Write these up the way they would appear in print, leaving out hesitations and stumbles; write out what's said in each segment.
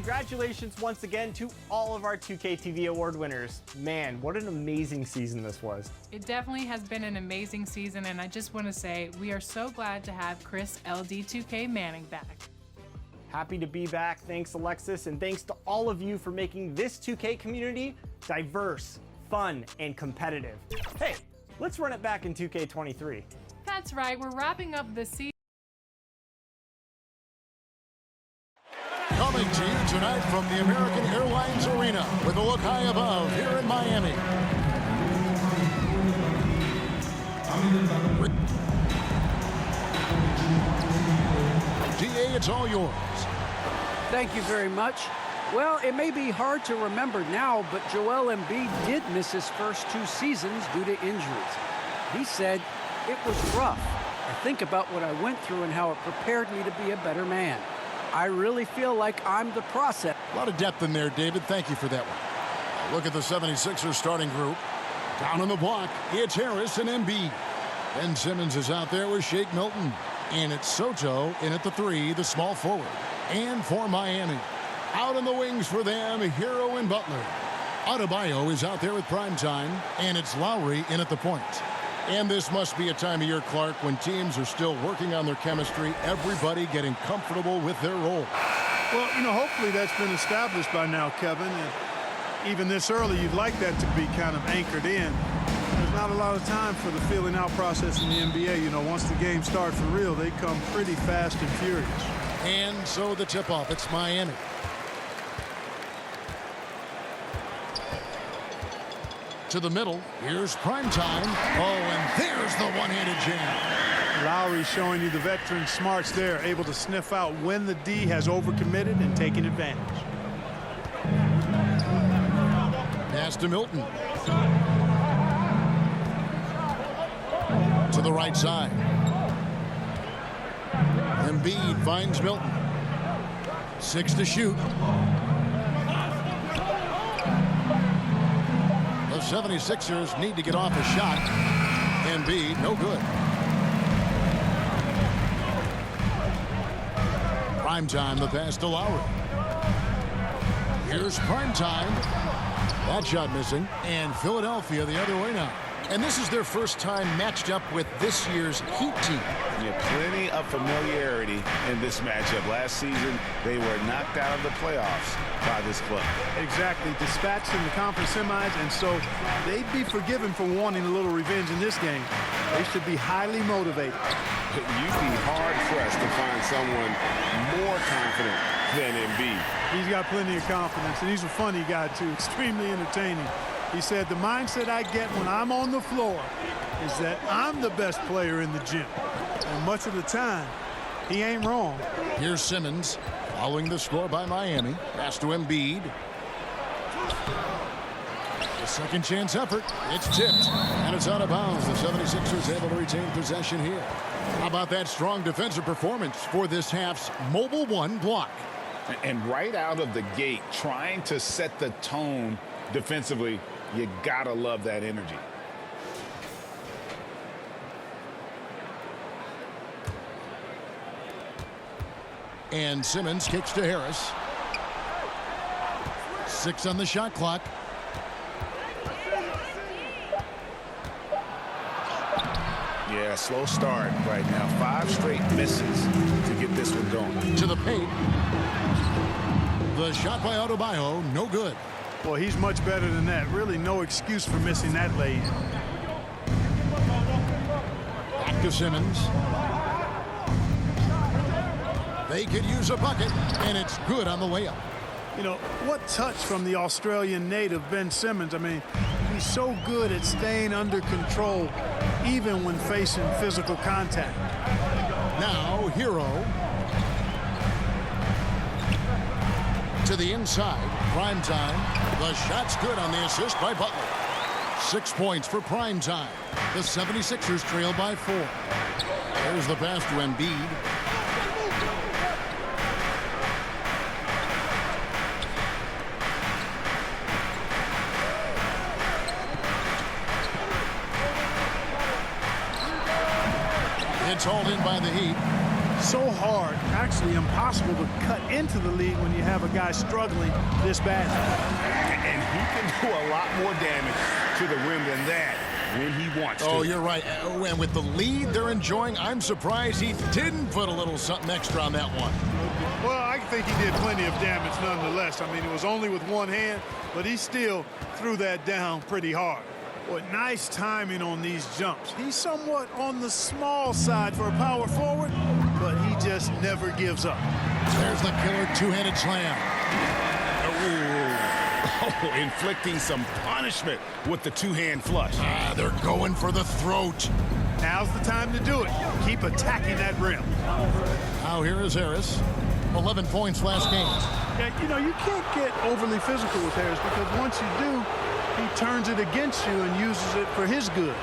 congratulations once again to all of our 2K TV award winners. Man, what an amazing season this was. It definitely has been an amazing season, and I just want to say we are so glad to have Chris LD2K Manning back. Happy to be back. Thanks, Alexis, and thanks to all of you for making this 2K community diverse, fun, and competitive. Hey, let's run it back in 2K23. That's right, we're wrapping up the season. Coming to you tonight from the American Airlines Arena with a look high above here in Miami. DA, it's all yours. Thank you very much. Well, it may be hard to remember now, but Joel Embiid did miss his first 2 seasons due to injuries. He said, "It was rough. I think about what I went through and how it prepared me to be a better man. I really feel like I'm the process." A lot of depth in there, David. Thank you for that one. Look at the 76ers starting group. Down on the block, it's Harris and Embiid. Ben Simmons is out there with Shake Milton. And it's Soto in at the 3, the small forward. And for Miami, out on the wings for them, Hero and Butler. Adebayo is out there with Primetime, and it's Lowry in at the point. And this must be a time of year, Clark, when teams are still working on their chemistry, everybody getting comfortable with their role. Well, hopefully that's been established by now, Kevin. And even this early, you'd like that to be kind of anchored in. There's not a lot of time for the feeling out process in the NBA. Once the game starts for real, they come pretty fast and furious. And so the tip-off, it's Miami. To the middle, here's Primetime. Oh, and there's the one-handed jam. Lowry showing you the veteran smarts there, able to sniff out when the D has overcommitted and taking advantage. Pass to Milton. To the right side. Embiid finds Milton. 6 to shoot. The 76ers need to get off a shot. Embiid, no good. Primetime, the pass to Lowry. Here's Primetime. That shot missing. And Philadelphia the other way now. And this is their first time matched up with this year's Heat team. Yeah, plenty of familiarity in this matchup. Last season, they were knocked out of the playoffs by this club. Exactly. Dispatched in the conference semis, and so they'd be forgiven for wanting a little revenge in this game. They should be highly motivated. You'd be hard-pressed to find someone more confident than Embiid. He's got plenty of confidence, and he's a funny guy, too. Extremely entertaining. He said, the mindset I get when I'm on the floor is that I'm the best player in the gym. And much of the time, he ain't wrong. Here's Simmons following the score by Miami. Pass to Embiid. A second chance effort. It's tipped. And it's out of bounds. The 76ers able to retain possession here. How about that strong defensive performance for this half's Mobile One block? And right out of the gate, trying to set the tone defensively, you gotta love that energy. And Simmons kicks to Harris. 6 on the shot clock. Yeah, slow start right now. 5 straight misses to get this one going. To the paint. The shot by Adebayo, no good. Well, he's much better than that. Really no excuse for missing that lead. Back to Simmons. They could use a bucket, and it's good on the layup. What touch from the Australian native, Ben Simmons. I mean, he's so good at staying under control, even when facing physical contact. Now, Hero. To the inside. Primetime. The shot's good on the assist by Butler. 6 points for Primetime. The 76ers trail by 4. There's the pass to Embiid. It's hauled in by the Heat. so hard, actually impossible to cut into the lead when you have a guy struggling this bad. And he can do a lot more damage to the rim than that when he wants to. Oh, you're right. And with the lead they're enjoying, I'm surprised he didn't put a little something extra on that one. Well, I think he did plenty of damage nonetheless. I mean, it was only with one hand, but he still threw that down pretty hard. Boy, nice timing on these jumps. He's somewhat on the small side for a power forward, but he just never gives up. There's the killer two-handed slam. Oh, inflicting some punishment with the two-hand flush. They're going for the throat. Now's the time to do it. Keep attacking that rim. Now here is Harris. 11 points last game. Yeah, you know, you can't get overly physical with Harris because once you do, he turns it against you and uses it for his good.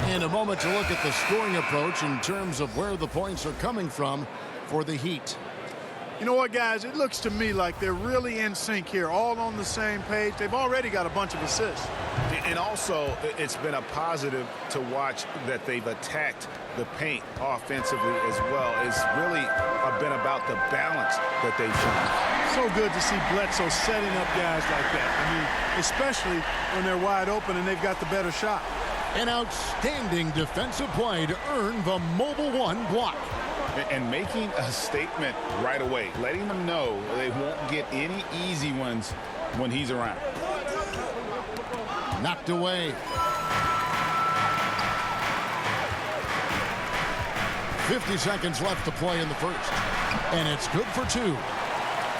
In a moment to look at the scoring approach in terms of where the points are coming from for the Heat. You know what, guys? It looks to me like they're really in sync here, all on the same page. They've already got a bunch of assists. And also, it's been a positive to watch that they've attacked the paint offensively as well. It's really been about the balance that they've shown. So good to see Bledsoe setting up guys like that. I mean, especially when they're wide open and they've got the better shot. An outstanding defensive play to earn the Mobile One block. And making a statement right away, letting them know they won't get any easy ones when he's around. Knocked away. 50 seconds left to play in the first. And it's good for two.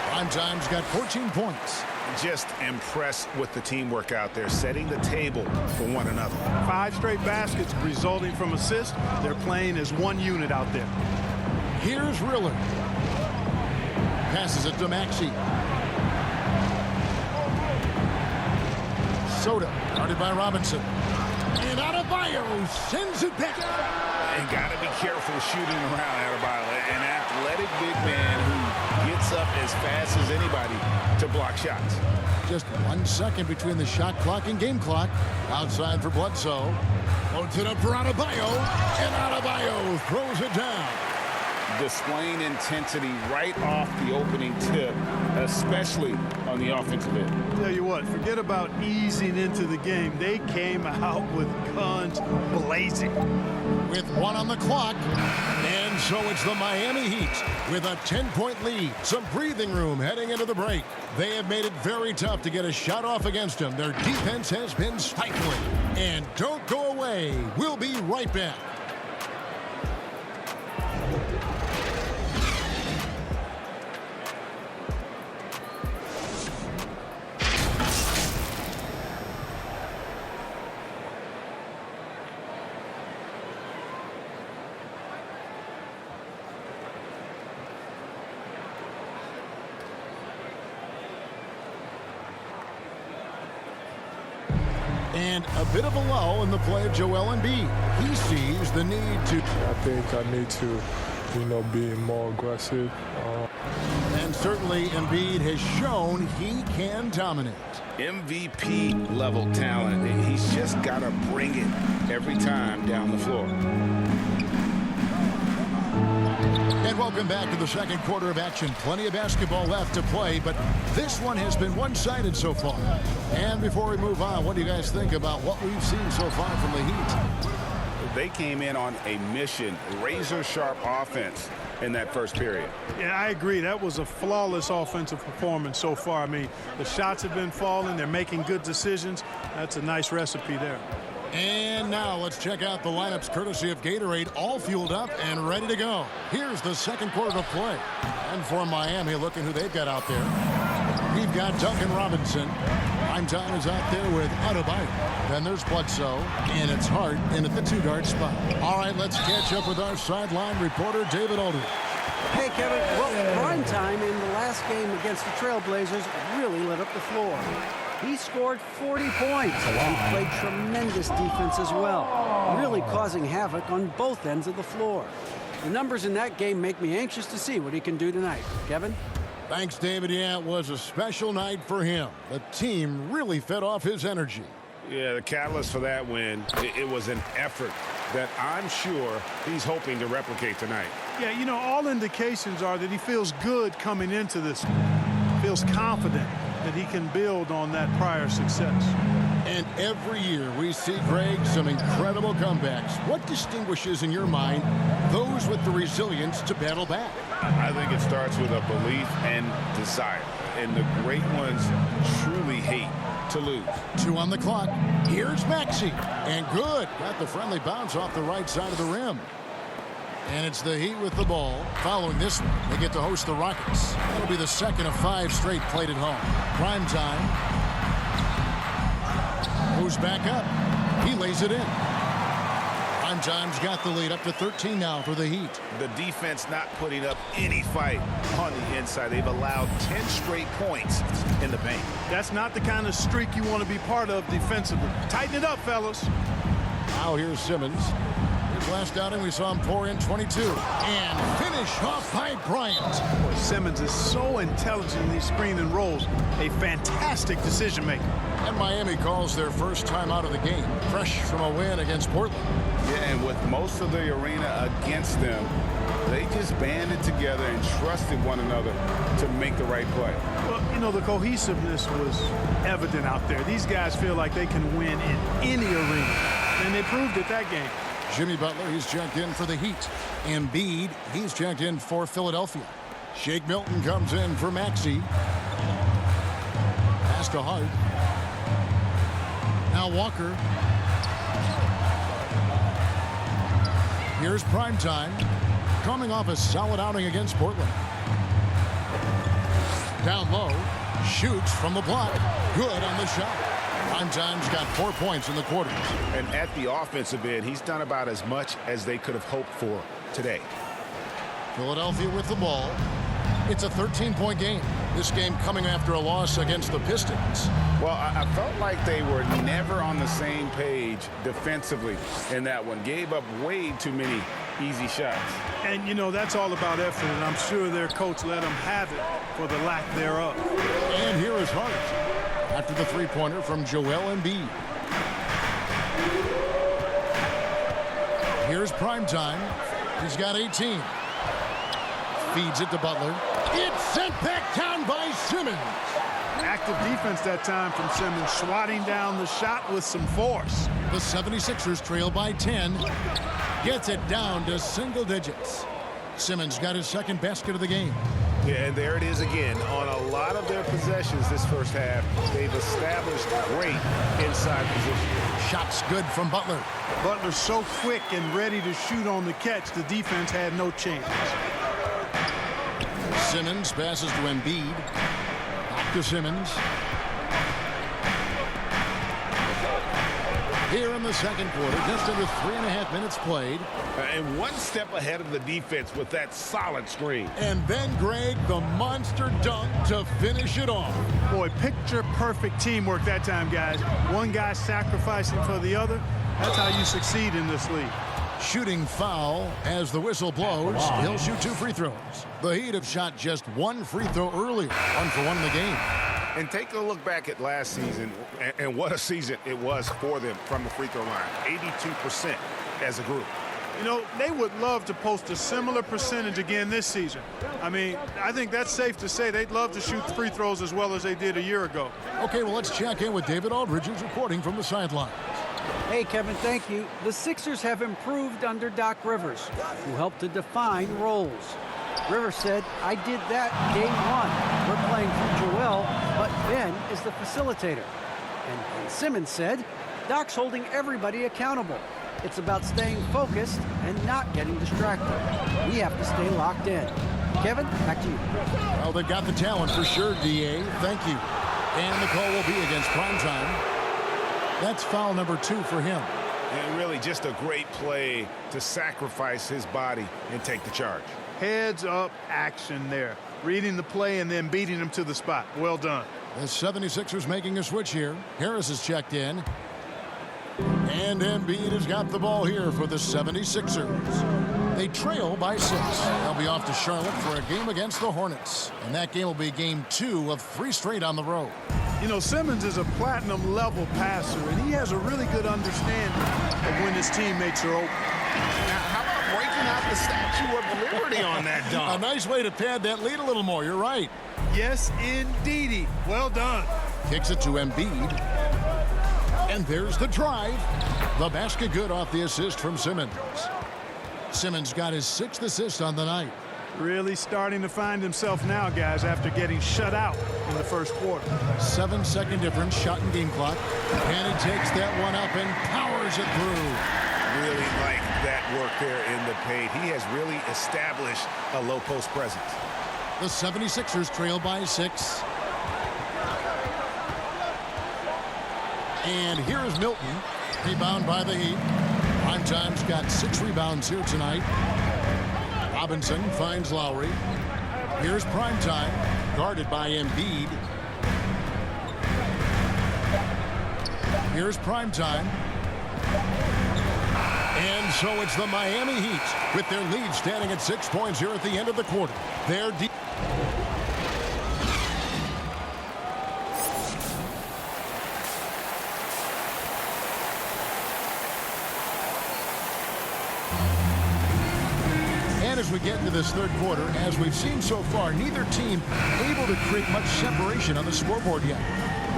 Primetime's got 14 points. Just impressed with the teamwork out there, setting the table for one another. 5 straight baskets resulting from assists. They're playing as one unit out there. Here's Riller. Passes it to Maxey. Soda, guarded by Robinson. And Adebayo sends it back. And got to be careful shooting around Adebayo. An athletic big man who gets up as fast as anybody to block shots. Just 1 second between the shot clock and game clock. Outside for Bledsoe. Loads it up for Adebayo. And Adebayo throws it down. Displaying intensity right off the opening tip, especially on the offensive end. Tell you what, forget about easing into the game. They came out with guns blazing. With 1 on the clock. And so it's the Miami Heat with a 10-point lead. Some breathing room heading into the break. They have made it very tough to get a shot off against them. Their defense has been stifling. And don't go away. We'll be right back. And a bit of a lull in the play of Joel Embiid. He sees the need to... I think I need to, be more aggressive. And certainly Embiid has shown he can dominate. MVP level talent. He's just got to bring it every time down the floor. And welcome back to the second quarter of action. Plenty of basketball left to play, but this one has been one-sided so far. And before we move on, what do you guys think about what we've seen so far from the Heat? They came in on a mission, razor-sharp offense in that first period. Yeah, I agree. That was a flawless offensive performance so far. I mean, the shots have been falling. They're making good decisions. That's a nice recipe there. And now let's check out the lineups courtesy of Gatorade, all fueled up and ready to go. Here's the second quarter of play. And for Miami, look at who they've got out there. We've got Duncan Robinson. Primetime is out there with Adebayo. Then there's Bledsoe, and it's Hart in at the 2-guard spot. All right, let's catch up with our sideline reporter, David Aldridge. Hey, Kevin. Well, Primetime in the last game against the Trailblazers really lit up the floor. He scored 40 points. He played tremendous defense as well, really causing havoc on both ends of the floor. The numbers in that game make me anxious to see what he can do tonight. Kevin? Thanks, David. Yeah, it was a special night for him. The team really fed off his energy. Yeah, the catalyst for that win, it was an effort that I'm sure he's hoping to replicate tonight. Yeah, you know, all indications are that he feels good coming into this. Feels confident that he can build on that prior success. And every year we see, Greg, some incredible comebacks. What distinguishes, in your mind, those with the resilience to battle back? I think it starts with a belief and desire. And the great ones truly hate to lose. 2 on the clock. Here's Maxey. And good. Got the friendly bounce off the right side of the rim. And it's the Heat with the ball. Following this one, they get to host the Rockets. That'll be the second of 5 straight played at home. Prime time. Moves back up. He lays it in. Prime time's got the lead up to 13 now for the Heat. The defense not putting up any fight on the inside. They've allowed 10 straight points in the paint. That's not the kind of streak you want to be part of defensively. Tighten it up, fellas. Now here's Simmons. His last outing, we saw him pour in 22. And finish off by Bryant. Boy, Simmons is so intelligent in these screen and rolls. A fantastic decision maker. And Miami calls their first time out of the game, fresh from a win against Portland. Yeah, and with most of the arena against them, they just banded together and trusted one another to make the right play. Well, you know, the cohesiveness was evident out there. These guys feel like they can win in any arena, and they proved it that game. Jimmy Butler, he's checked in for the Heat. Embiid, he's checked in for Philadelphia. Shake Milton comes in for Maxey. Pass to Hart. Now Walker. Here's Prime time, coming off a solid outing against Portland. Down low, shoots from the block. Good on the shot. Prime time's got 4 points in the quarters. And at the offensive end, he's done about as much as they could have hoped for today. Philadelphia with the ball. It's a 13-point game. This game coming after a loss against the Pistons. Well, I felt like they were never on the same page defensively in that one. Gave up way too many easy shots. And, you know, that's all about effort, and I'm sure their coach let them have it for the lack thereof. And here is Hart after the three-pointer from Joel Embiid. Here's Prime time. He's got 18. Feeds it to Butler. It's sent back down by Simmons. Active defense that time from Simmons, swatting down the shot with some force. The 76ers trail by 10. Gets it down to single digits. Simmons got his second basket of the game. Yeah, and there it is again. On a lot of their possessions this first half, they've established great inside position. Shots good from Butler. Butler's so quick and ready to shoot on the catch, the defense had no chance. Simmons passes to Embiid. Back to Simmons. Here in the second quarter, just under 3.5 minutes played. And one step ahead of the defense with that solid screen. And then, Greg, the monster dunk to finish it off. Boy, picture-perfect teamwork that time, guys. One guy sacrificing for the other. That's how you succeed in this league. Shooting foul as the whistle blows. He'll shoot 2 free throws. The Heat have shot just 1 free throw earlier. 1 for 1 in the game. And take a look back at last season, and what a season it was for them from the free throw line. 82% as a group. You know, they would love to post a similar percentage again this season. I mean, I think that's safe to say they'd love to shoot free throws as well as they did a year ago. Okay, well, let's check in with David Aldridge, who's reporting from the sidelines. Hey, Kevin, thank you. The Sixers have improved under Doc Rivers, who helped to define roles. Rivers said, I did that game 1. We're playing through Joel, but Ben is the facilitator. And Simmons said, Doc's holding everybody accountable. It's about staying focused and not getting distracted. We have to stay locked in. Kevin, back to you. Well, they've got the talent for sure, D.A. Thank you. And the call will be against Prime time. That's foul number 2 for him. And really just a great play to sacrifice his body and take the charge. Heads up action there. Reading the play and then beating him to the spot. Well done. The 76ers making a switch here. Harris is checked in. And Embiid has got the ball here for the 76ers. They trail by 6. They'll be off to Charlotte for a game against the Hornets. And that game will be game 2 of 3 straight on the road. You know, Simmons is a platinum-level passer, and he has a really good understanding of when his teammates are open. Now, how about breaking out the Statue of Liberty on that A dunk. nice way to pad that lead a little more. You're right. Yes, indeedy. Well done. Kicks it to Embiid. And there's the drive. The basket good off the assist from Simmons. Simmons got his 6th assist on the night. Really starting to find himself now, guys, after getting shut out in the first quarter. 7-second difference, shot and game clock. And he takes that one up and powers it through. Really like that work there in the paint. He has really established a low post presence. The 76ers trail by 6. And here's Milton. Rebound by the Heat. Primetime's got 6 rebounds here tonight. Robinson finds Lowry. Here's Primetime, guarded by Embiid. Here's Primetime. And so it's the Miami Heat with their lead standing at 6 points here at the end of the quarter. They're deep. And as we get into this third quarter, as we've seen so far, neither team able to create much separation on the scoreboard yet.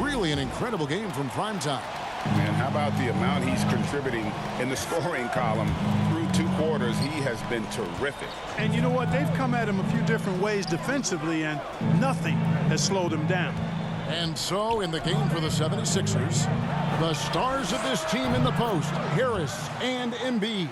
Really an incredible game from Primetime. And how about the amount he's contributing in the scoring column through 2 quarters? He has been terrific. And you know what? They've come at him a few different ways defensively, and nothing has slowed him down. And so in the game for the 76ers, the stars of this team in the post, Harris and Embiid.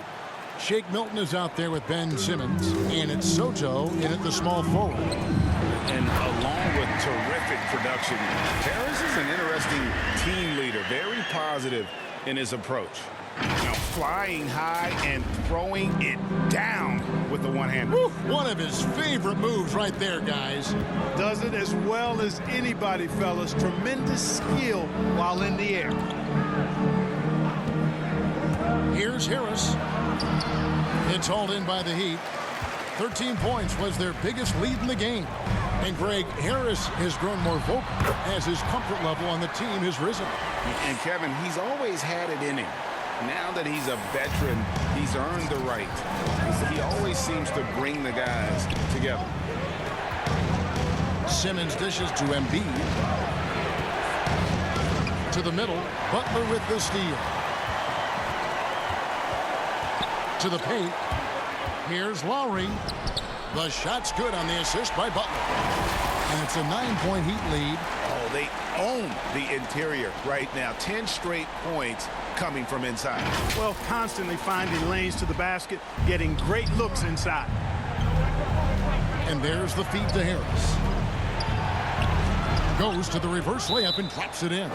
Shake Milton is out there with Ben Simmons, and it's Soto in at the small forward. And along with terrific production, Harris is an interesting team leader, very positive in his approach. Now flying high and throwing it down with the one-hand. One of his favorite moves right there, guys. Does it as well as anybody, fellas. Tremendous skill while in the air. Here's Harris. It's hauled in by the Heat. 13 points was their biggest lead in the game. And Greg, Harris has grown more vocal as his comfort level on the team has risen. And Kevin, he's always had it in him. Now that he's a veteran, he's earned the right. He always seems to bring the guys together. Simmons dishes to Embiid. To the middle, Butler with the steal. To the paint. Here's Lowry. The shot's good on the assist by Butler. And it's a 9-point Heat lead. Oh, they own the interior right now. 10 straight points coming from inside. Well, constantly finding lanes to the basket, getting great looks inside. And there's the feed to Harris. Goes to the reverse layup and drops it in.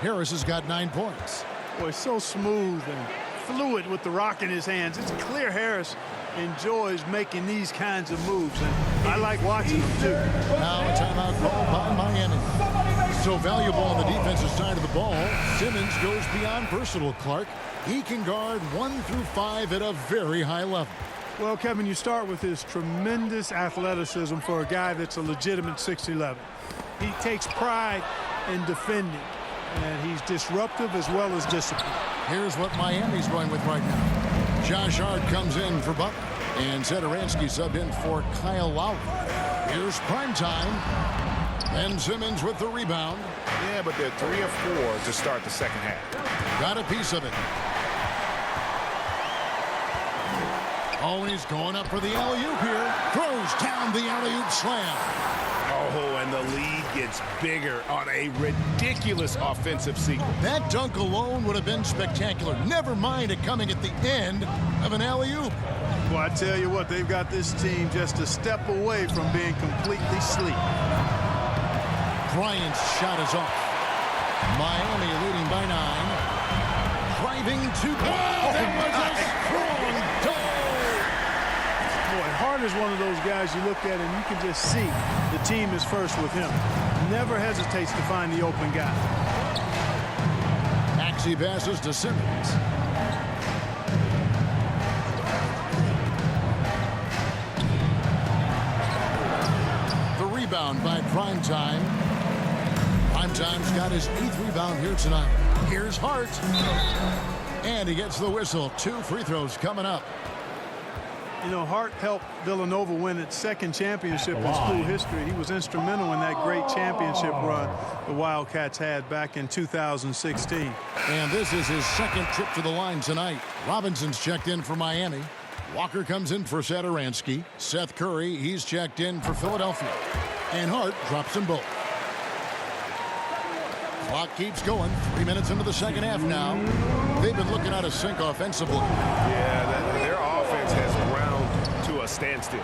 Harris has got 9 points. Boy, so smooth and fluid with the rock in his hands. It's clear Harris enjoys making these kinds of moves, and I like watching them too. Now a timeout called by Miami. So valuable on the defensive side of the ball, Simmons goes beyond versatile, Clark. He can guard 1 through 5 at a very high level. Well, Kevin, you start with his tremendous athleticism for a guy that's a legitimate 6'11". He takes pride in defending, and he's disruptive as well as disciplined. Here's what Miami's going with right now. Josh Hart comes in for Butler, and Zedaransky subbed in for Kyle Lowry. Here's Primetime. Ben Simmons with the rebound. Yeah, but they're 3 of 4 to start the second half. Got a piece of it. Oh, and he's going up for the alley-oop here. Throws down the alley-oop slam. Oh, and the lead gets bigger on a ridiculous offensive sequence. That dunk alone would have been spectacular. Never mind it coming at the end of an alley-oop. Well, I tell you what, they've got this team just a step away from being completely asleep. Bryant's shot is off. Miami leading by 9. Driving to goal. That was a strong dunk. Boy, Hart is one of those guys you look at and you can just see the team is first with him. Never hesitates to find the open guy. Maxey passes to Simmons. The rebound by Primetime. Primetime's got his 8th rebound here tonight. Here's Hart. And he gets the whistle. 2 free throws coming up. You know, Hart helped Villanova win its second championship in school history. He was instrumental in that great championship run the Wildcats had back in 2016. And this is his second trip to the line tonight. Robinson's checked in for Miami. Walker comes in for Satoransky. Seth Curry, he's checked in for Philadelphia. And Hart drops them both. Clock keeps going. 3 minutes into the second half now. They've been looking out of sync offensively. Yeah, their offense has ground to a standstill.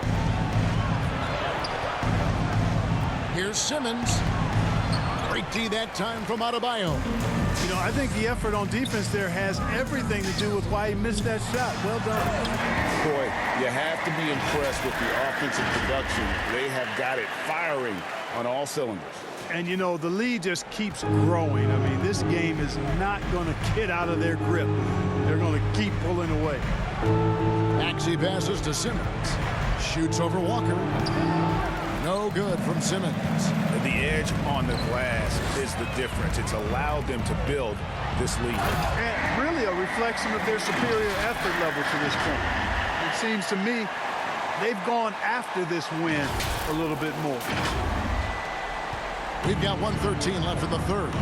Here's Simmons. Great D that time from Adebayo. You know, I think the effort on defense there has everything to do with why he missed that shot. Well done. Boy, you have to be impressed with the offensive production. They have got it firing on all cylinders. And, you know, the lead just keeps growing. I mean, this game is not going to get out of their grip. They're going to keep pulling away. Maxey passes to Simmons. Shoots over Walker. No good from Simmons. The edge on the glass is the difference. It's allowed them to build this lead. And really a reflection of their superior effort level to this point. It seems to me they've gone after this win a little bit more. We've got 1:13 left in the third.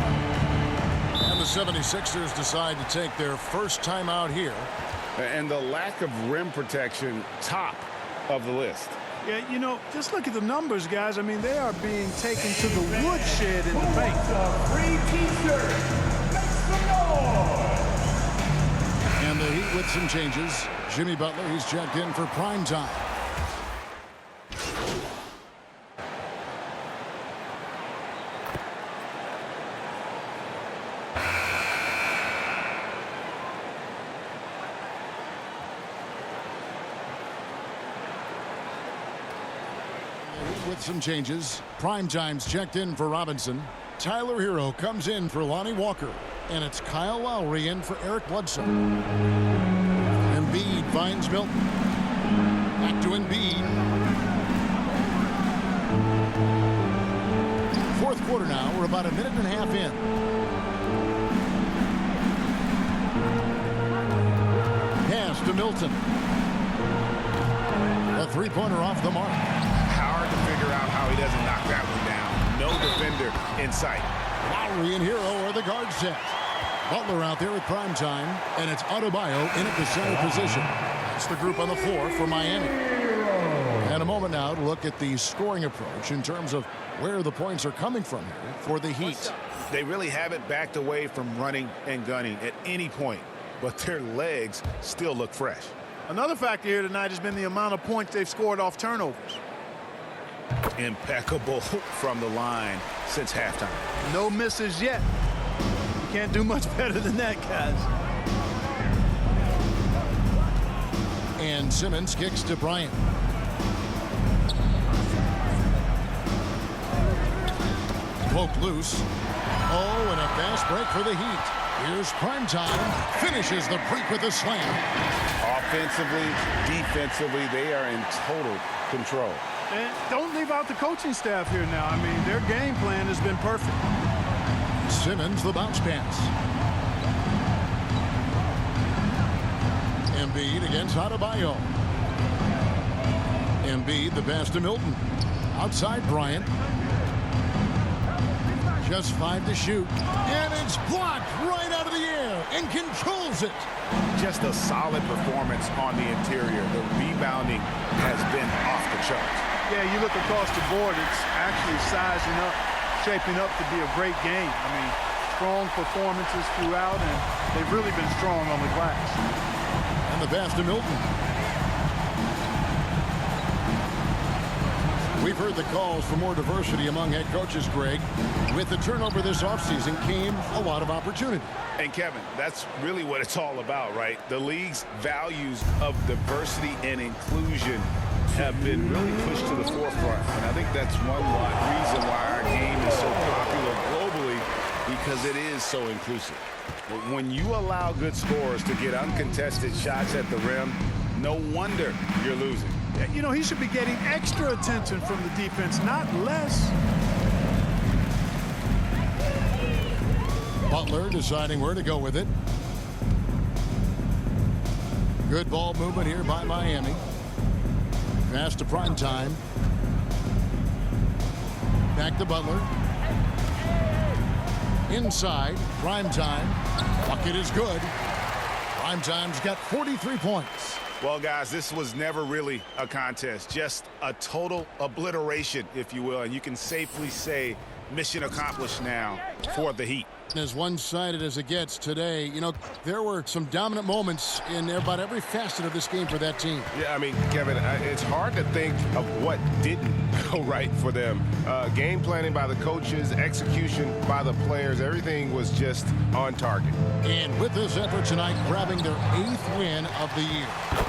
And the 76ers decide to take their first time out here. And the lack of rim protection, top of the list. Yeah, you know, just look at the numbers, guys. I mean, they are being taken to the woodshed in the paint. And the Heat with some changes. Jimmy Butler, he's checked in for prime time. With some changes. Prime time's checked in for Robinson. Tyler Hero comes in for Lonnie Walker. And it's Kyle Lowry in for Eric Bledsoe. Embiid finds Milton. Back to Embiid. Fourth quarter now. We're about a minute and a half in. Pass to Milton. A three-pointer off the mark. Hard to figure out how he doesn't knock that one down. No defender in sight. Lowry and Hero are the guard set. Butler out there at prime time, and it's Adebayo in at the center position. It's the group on the floor for Miami. And a moment now to look at the scoring approach in terms of where the points are coming from here for the Heat. They really haven't backed away from running and gunning at any point, but their legs still look fresh. Another factor here tonight has been the amount of points they've scored off turnovers. Impeccable from the line since halftime. No misses yet. You can't do much better than that, guys. And Simmons kicks to Bryant. Poked loose. Oh, and a fast break for the Heat. Here's primetime. Finishes the break with a slam. Offensively, defensively, they are in total control. And don't leave out the coaching staff here now. I mean, their game plan has been perfect. Simmons, the bounce pass. Embiid against Adebayo. Embiid, the pass to Milton. Outside Bryant. Just 5 to shoot. And it's blocked right out of the air and controls it. Just a solid performance on the interior. The rebounding has been off the charts. Yeah, you look across the board, it's actually sizing up, shaping up to be a great game. I mean, strong performances throughout, and they've really been strong on the glass. And the pass to Milton. We've heard the calls for more diversity among head coaches, Greg. With the turnover this offseason came a lot of opportunity. And Kevin, that's really what it's all about, right? The league's values of diversity and inclusion have been really pushed to the forefront. And I think that's one reason why our game is so popular globally, because it is so inclusive. When you allow good scorers to get uncontested shots at the rim, no wonder you're losing. You know, he should be getting extra attention from the defense, not less. Butler deciding where to go with it. Good ball movement here by Miami. Pass to Primetime. Back to Butler. Inside, Primetime. Bucket is good. Primetime's got 43 points. Well, guys, this was never really a contest, just a total obliteration, if you will, and you can safely say mission accomplished now for the Heat. As one-sided as it gets today, you know, there were some dominant moments in about every facet of this game for that team. Yeah, I mean, Kevin, it's hard to think of what didn't go right for them. Game planning by the coaches, execution by the players, everything was just on target. And with this effort tonight, grabbing their 8th win of the year.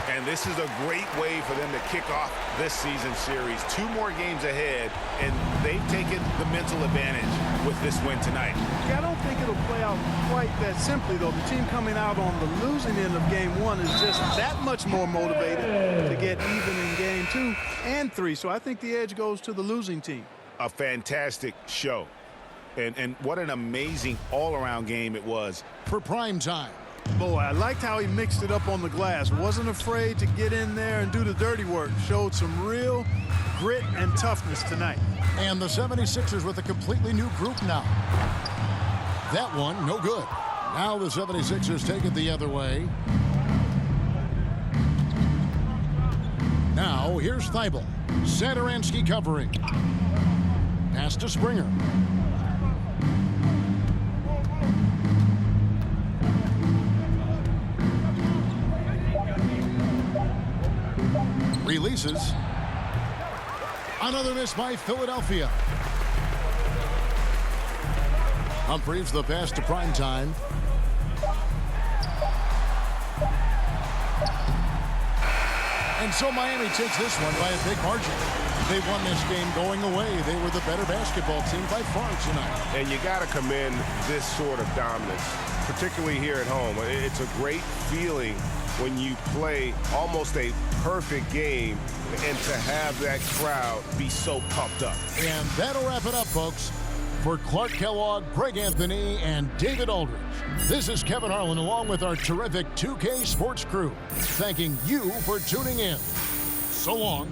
And this is a great way for them to kick off this season series. 2 more games ahead, and they've taken the mental advantage with this win tonight. Yeah, I don't think it'll play out quite that simply, though. The team coming out on the losing end of game 1 is just that much more motivated to get even in game 2 and 3. So I think the edge goes to the losing team. A fantastic show. And what an amazing all-around game it was. For Primetime. Boy, I liked how he mixed it up on the glass. Wasn't afraid to get in there and do the dirty work. Showed some real grit and toughness tonight. And the 76ers with a completely new group now. That one, no good. Now the 76ers take it the other way. Now, here's Thibault. Satoransky covering. Pass to Springer. Releases. Another miss by Philadelphia. Humphries the pass to Primetime. And so Miami takes this one by a big margin. They won this game going away. They were the better basketball team by far tonight. And you got to commend this sort of dominance, particularly here at home. It's a great feeling when you play almost a perfect game and to have that crowd be so pumped up. And that'll wrap it up, folks. For Clark Kellogg, Greg Anthony, and David Aldridge, this is Kevin Harlan along with our terrific 2K Sports crew, thanking you for tuning in. So long.